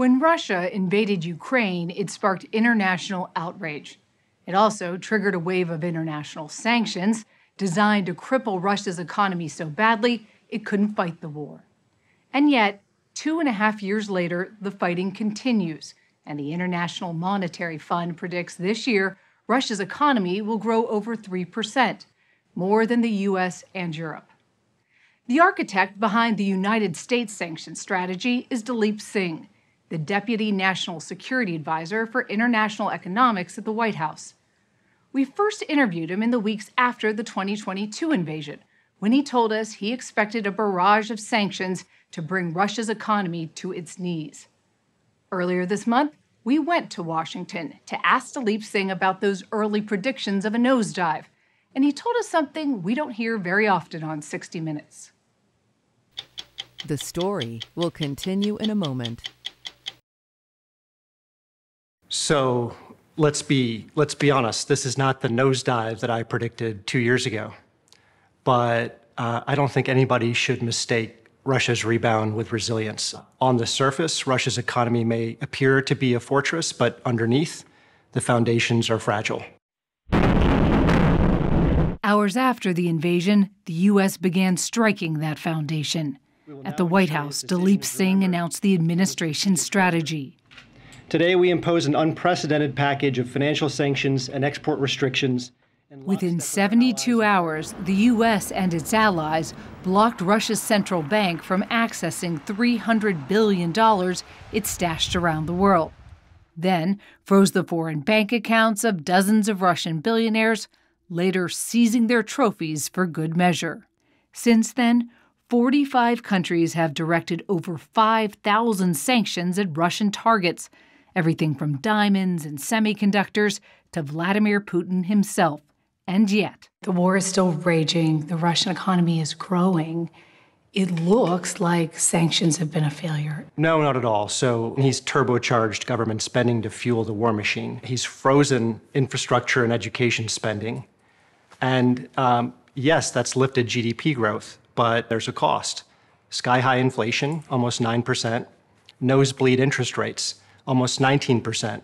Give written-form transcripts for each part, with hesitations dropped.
When Russia invaded Ukraine, it sparked international outrage. It also triggered a wave of international sanctions designed to cripple Russia's economy so badly it couldn't fight the war. And yet, 2.5 years later, the fighting continues, and the International Monetary Fund predicts this year Russia's economy will grow over 3%, more than the U.S. and Europe. The architect behind the United States sanctions strategy is Dileep Singh, the Deputy National Security Advisor for International Economics at the White House. We first interviewed him in the weeks after the 2022 invasion, when he told us he expected a barrage of sanctions to bring Russia's economy to its knees. Earlier this month, we went to Washington to ask Dileep Singh about those early predictions of a nosedive, and he told us something we don't hear very often on 60 Minutes. The story will continue in a moment. So let's be honest. This is not the nosedive that I predicted 2 years ago. But I don't think anybody should mistake Russia's rebound with resilience. On the surface, Russia's economy may appear to be a fortress, but underneath, the foundations are fragile. Hours after the invasion, the U.S. began striking that foundation. At the White House, Dileep Singh announced the administration's strategy. Today, we impose an unprecedented package of financial sanctions and export restrictions. Within 72 hours, the U.S. and its allies blocked Russia's central bank from accessing $300 billion it stashed around the world. Then froze the foreign bank accounts of dozens of Russian billionaires, later seizing their trophies for good measure. Since then, 45 countries have directed over 5,000 sanctions at Russian targets, everything from diamonds and semiconductors to Vladimir Putin himself. And yet, the war is still raging. The Russian economy is growing. It looks like sanctions have been a failure. No, not at all. So he's turbocharged government spending to fuel the war machine. He's frozen infrastructure and education spending. And yes, that's lifted GDP growth, but there's a cost. Sky-high inflation, almost 9%. Nosebleed interest rates, almost 19%.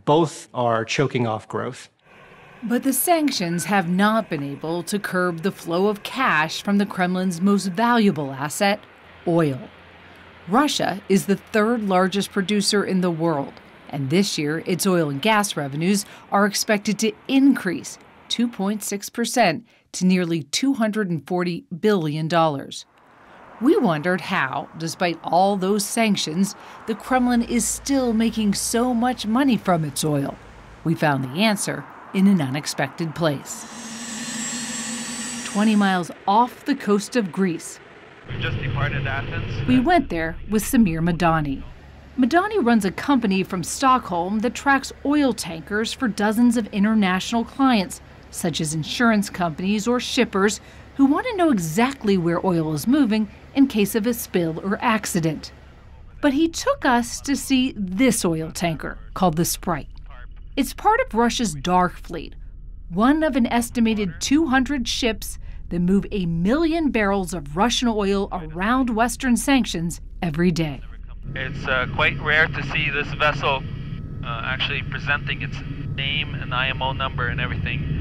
Both are choking off growth. But the sanctions have not been able to curb the flow of cash from the Kremlin's most valuable asset, oil. Russia is the third largest producer in the world, and this year its oil and gas revenues are expected to increase 2.6% to nearly $240 billion. We wondered how, despite all those sanctions, the Kremlin is still making so much money from its oil. We found the answer in an unexpected place. 20 miles off the coast of Greece. We just departed Athens. We went there with Samir Madani. Madani runs a company from Stockholm that tracks oil tankers for dozens of international clients, such as insurance companies or shippers who want to know exactly where oil is moving in case of a spill or accident. But he took us to see this oil tanker called the Sprite. It's part of Russia's Dark Fleet, one of an estimated 200 ships that move 1 million barrels of Russian oil around Western sanctions every day. It's quite rare to see this vessel actually presenting its name and IMO number and everything.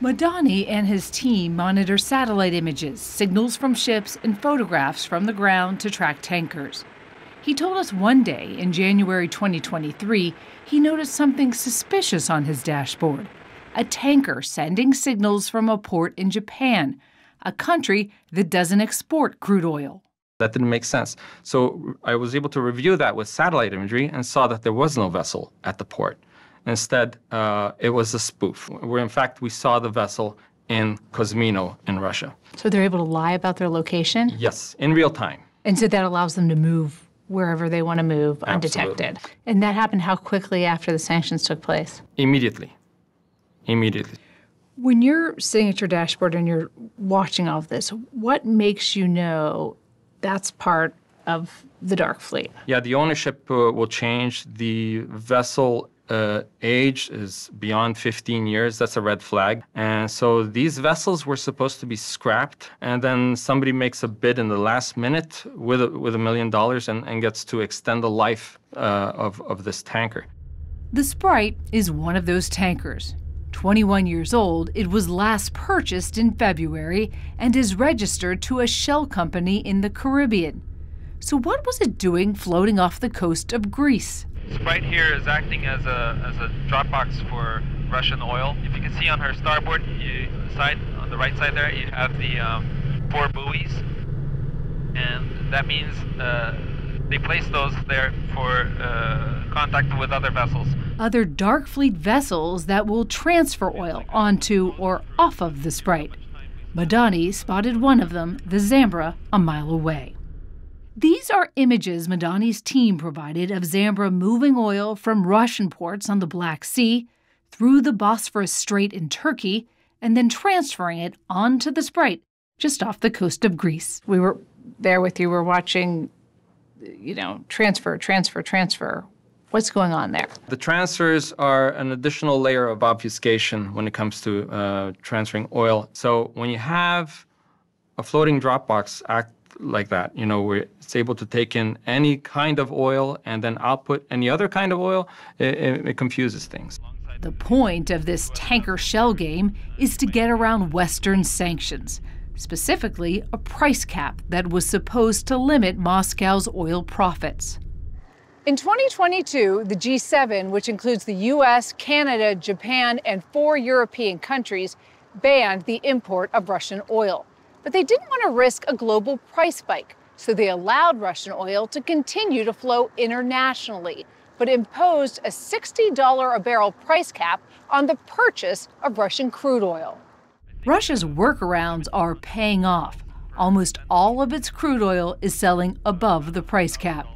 Madani and his team monitor satellite images, signals from ships, and photographs from the ground to track tankers. He told us one day in January 2023, he noticed something suspicious on his dashboard. A tanker sending signals from a port in Japan, a country that doesn't export crude oil. That didn't make sense. So I was able to review that with satellite imagery and saw that there was no vessel at the port. Instead, it was a spoof, where in fact we saw the vessel in Kozmino in Russia. So they're able to lie about their location? Yes, in real time. And so that allows them to move wherever they want to move undetected. Absolutely. And that happened how quickly after the sanctions took place? Immediately. When you're sitting at your dashboard and you're watching all of this, what makes you know that's part of the Dark Fleet? Yeah, the ownership will change. The vessel age is beyond 15 years. That's a red flag. And so these vessels were supposed to be scrapped, and then somebody makes a bid in the last minute with $1 million and gets to extend the life of this tanker. The Sprite is one of those tankers. 21 years old, it was last purchased in February and is registered to a shell company in the Caribbean. So what was it doing floating off the coast of Greece? Sprite here is acting as a drop box for Russian oil. If you can see on her starboard side, on the right side there, you have the 4 buoys. And that means they place those there for contact with other vessels. Other dark fleet vessels that will transfer oil onto or off of the Sprite. Madani spotted one of them, the Zambra, a mile away. These are images Madani's team provided of Zambra moving oil from Russian ports on the Black Sea through the Bosphorus Strait in Turkey and then transferring it onto the Sprite just off the coast of Greece. We were there with you. We're watching, transfer. What's going on there? The transfers are an additional layer of obfuscation when it comes to transferring oil. So when you have a floating drop box act like that, where it's able to take in any kind of oil and then output any other kind of oil, it confuses things. The point of this tanker shell game is to get around Western sanctions, specifically a price cap that was supposed to limit Moscow's oil profits. In 2022, the G7, which includes the U.S., Canada, Japan, and 4 European countries, banned the import of Russian oil. But they didn't want to risk a global price spike, so they allowed Russian oil to continue to flow internationally, but imposed a $60 a barrel price cap on the purchase of Russian crude oil. Russia's workarounds are paying off. Almost all of its crude oil is selling above the price cap.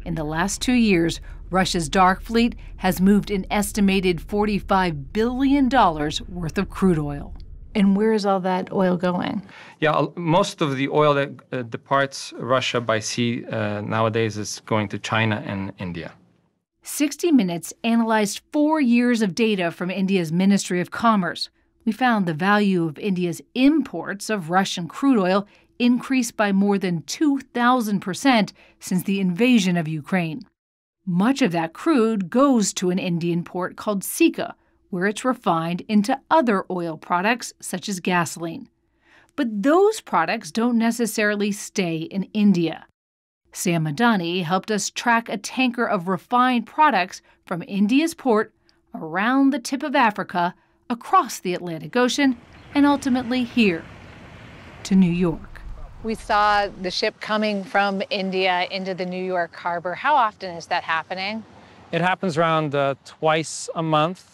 In the last 2 years, Russia's dark fleet has moved an estimated $45 billion worth of crude oil. And where is all that oil going? Yeah, most of the oil that departs Russia by sea nowadays is going to China and India. 60 Minutes analyzed 4 years of data from India's Ministry of Commerce. We found the value of India's imports of Russian crude oil increased by more than 2,000% since the invasion of Ukraine. Much of that crude goes to an Indian port called Sika, where it's refined into other oil products such as gasoline. But those products don't necessarily stay in India. Sam Madani helped us track a tanker of refined products from India's port around the tip of Africa, across the Atlantic Ocean, and ultimately here to New York. We saw the ship coming from India into the New York harbor. How often is that happening? It happens around twice a month.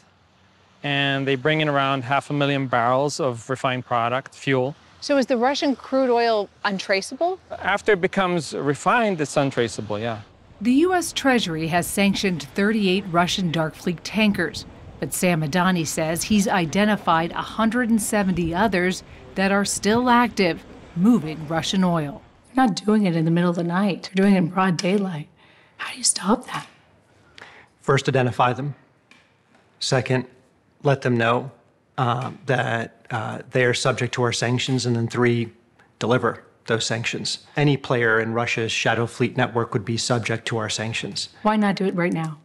And they bring in around 500,000 barrels of refined product, fuel. So is the Russian crude oil untraceable? After it becomes refined, it's untraceable, yeah. The U.S. Treasury has sanctioned 38 Russian dark fleet tankers, but Sam Madani says he's identified 170 others that are still active, moving Russian oil. They're not doing it in the middle of the night. They're doing it in broad daylight. How do you stop that? First, identify them. Second, let them know that they are subject to our sanctions. And then 3, deliver those sanctions. Any player in Russia's shadow fleet network would be subject to our sanctions. Why not do it right now?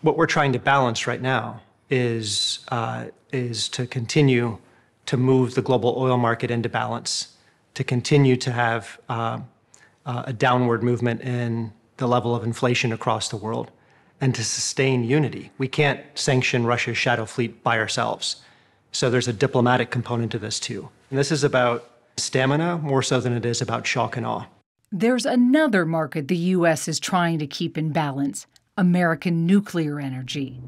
What we're trying to balance right now is to continue to move the global oil market into balance, to continue to have a downward movement in the level of inflation across the world, and to sustain unity. We can't sanction Russia's shadow fleet by ourselves. So there's a diplomatic component to this too. And this is about stamina more so than it is about shock and awe. There's another market the U.S. is trying to keep in balance: American nuclear energy.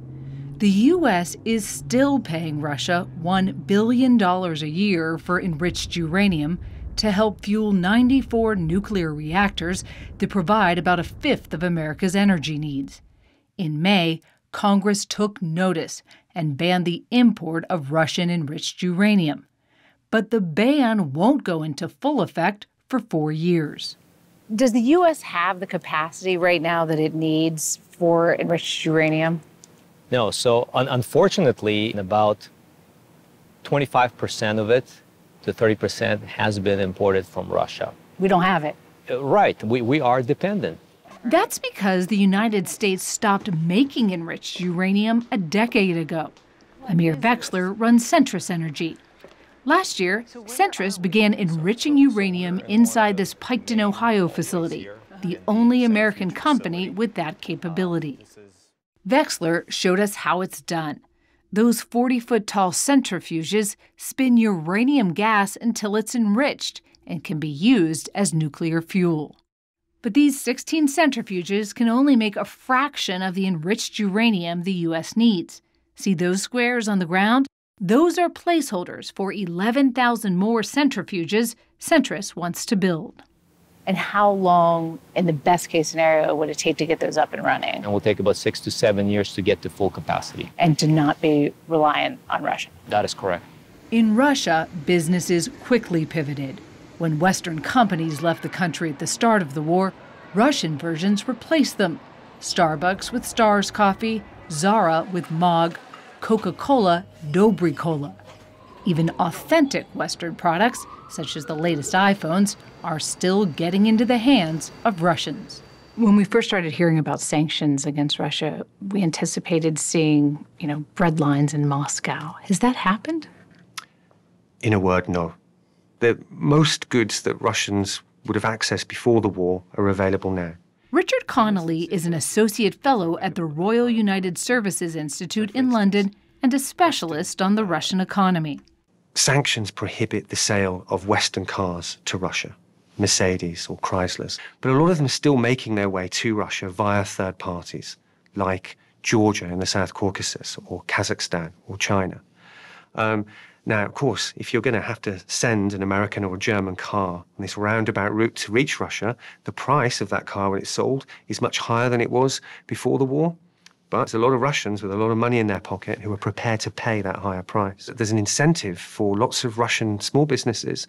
The U.S. is still paying Russia $1 billion a year for enriched uranium to help fuel 94 nuclear reactors that provide about a fifth of America's energy needs. In May, Congress took notice and banned the import of Russian enriched uranium. But the ban won't go into full effect for 4 years. Does the U.S. have the capacity right now that it needs for enriched uranium? No, so unfortunately, about 25% of it to 30% has been imported from Russia. We don't have it. Right, we are dependent. That's because the United States stopped making enriched uranium a decade ago. Amir Vexler runs Centrus Energy. Last year, Centrus began enriching uranium inside this Piketon, Ohio facility, the only American company with that capability. Vexler showed us how it's done. Those 40-foot-tall centrifuges spin uranium gas until it's enriched and can be used as nuclear fuel. But these 16 centrifuges can only make a fraction of the enriched uranium the U.S. needs. See those squares on the ground? Those are placeholders for 11,000 more centrifuges Centrus wants to build. And how long, in the best-case scenario, would it take to get those up and running? It will take about 6 to 7 years to get to full capacity. And to not be reliant on Russia. That is correct. In Russia, businesses quickly pivoted. When Western companies left the country at the start of the war, Russian versions replaced them. Starbucks with Stars Coffee, Zara with Mog, Coca-Cola, Dobry Cola. Even authentic Western products, such as the latest iPhones, are still getting into the hands of Russians. When we first started hearing about sanctions against Russia, we anticipated seeing, bread lines in Moscow. Has that happened? In a word, no. Most goods that Russians would have accessed before the war are available now. Richard Connolly is an associate fellow at the Royal United Services Institute in London and a specialist on the Russian economy. Sanctions prohibit the sale of Western cars to Russia, Mercedes or Chryslers. But a lot of them are still making their way to Russia via third parties, like Georgia in the South Caucasus or Kazakhstan or China. Now, of course, if you're going to have to send an American or a German car on this roundabout route to reach Russia, the price of that car when it's sold is much higher than it was before the war. But there's a lot of Russians with a lot of money in their pocket who are prepared to pay that higher price. There's an incentive for lots of Russian small businesses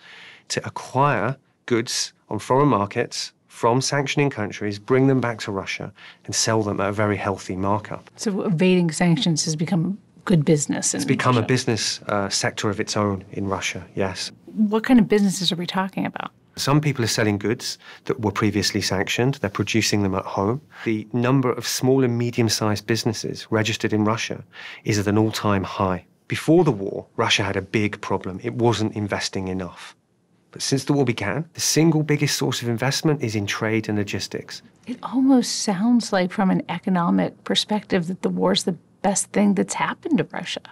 to acquire goods on foreign markets from sanctioning countries, bring them back to Russia, and sell them at a very healthy markup. So evading sanctions has become good business in It's become Russia. a business sector of its own in Russia, yes. What kind of businesses are we talking about? Some people are selling goods that were previously sanctioned. They're producing them at home. The number of small and medium-sized businesses registered in Russia is at an all-time high. Before the war, Russia had a big problem. It wasn't investing enough. But since the war began, the single biggest source of investment is in trade and logistics. It almost sounds like, from an economic perspective, that the war's the best thing that's happened to Russia.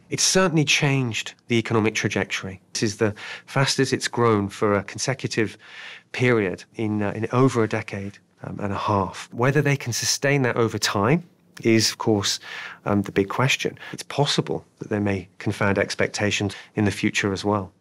It's certainly changed the economic trajectory. This is the fastest it's grown for a consecutive period in over a decade and a half. Whether they can sustain that over time is, of course, the big question. It's possible that they may confound expectations in the future as well.